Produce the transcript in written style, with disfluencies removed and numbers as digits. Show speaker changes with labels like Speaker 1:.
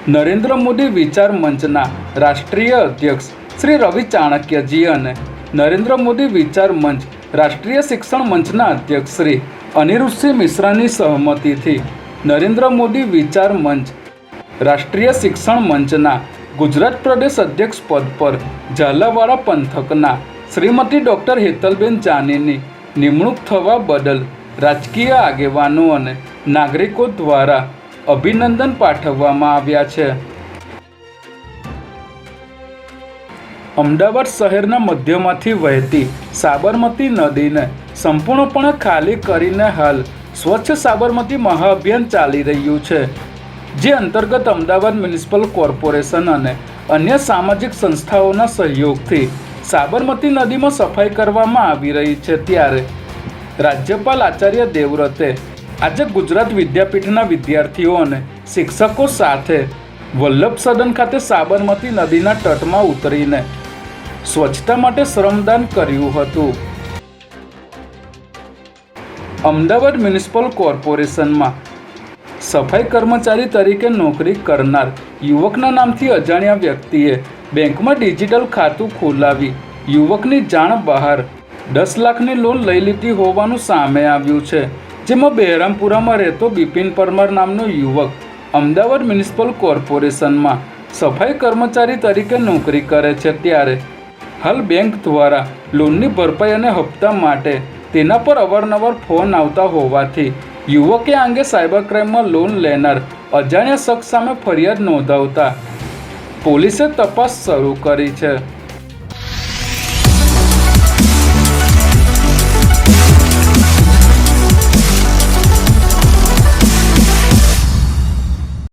Speaker 1: નરેન્દ્ર મોદી વિચાર મંચના રાષ્ટ્રીય અધ્યક્ષ શ્રી રવિ ચાણક્યજી અને નરેન્દ્ર મોદી વિચાર મંચ રાષ્ટ્રીય શિક્ષણ મંચના અધ્યક્ષ શ્રી અનિરુદ્ધસિંહ મિશ્રાની સહમતિથી નરેન્દ્ર મોદી વિચાર મંચ રાષ્ટ્રીય શિક્ષણ મંચના ગુજરાત પ્રદેશ અધ્યક્ષ પદ પર ઝાલાવાડા પંથકના શ્રીમતી ડૉક્ટર હેતલબેન જાનીની નિમણૂક થવા બદલ રાજકીય આગેવાનો અને નાગરિકો દ્વારા અભિનંદન પાઠવવામાં આવ્યા છે. અમદાવાદ શહેરના મધ્યમાંથી વહેતી સાબરમતી નદીને સંપૂર્ણપણે ખાલી કરીને હાલ સ્વચ્છ સાબરમતી મહાઅભિયાન ચાલી રહ્યું છે, જે અંતર્ગત અમદાવાદ મ્યુનિસિપલ કોર્પોરેશન અને અન્ય સામાજિક સંસ્થાઓના સહયોગથી સાબરમતી નદીમાં સફાઈ કરવામાં આવી રહી છે. ત્યારે રાજ્યપાલ આચાર્ય દેવવ્રતે આજે ગુજરાત વિદ્યાપીઠના વિદ્યાર્થીઓ અને શિક્ષકો સાથે વલ્લભ સદન ખાતે સાબરમતી નદીના તટમાં ઉતરીને સ્વચ્છતા માટે શ્રમદાન કર્યું હતું. અમદાવાદ મ્યુનિસિપલ કોર્પોરેશનમાં સફાઈ કર્મચારી તરીકે નોકરી કરનાર યુવકના નામથી અજાણ્યા વ્યક્તિએ બેંકમાં ડિજિટલ ખાતું ખોલાવી યુવકની જાણ બહાર 10 લાખની લોન લઈ લીધી હોવાનું સામે આવ્યું છે. જેમાં બહેરામપુરામાં રહેતો બિપિન પરમાર નામનો યુવક અમદાવાદ મ્યુનિસિપલ કોર્પોરેશનમાં સફાઈ કર્મચારી તરીકે નોકરી કરે છે. ત્યારે હાલ બેંક દ્વારા લોનની ભરપાઈ અને હપ્તા માટે તેના પર અવારનવાર ફોન આવતા હોવાથી યુવકે આ અંગે સાયબર ક્રાઇમમાં લોન લેનાર અજાણ્યા શખ્સ સામે ફરિયાદ નોંધાવતા પોલીસે તપાસ શરૂ કરી છે.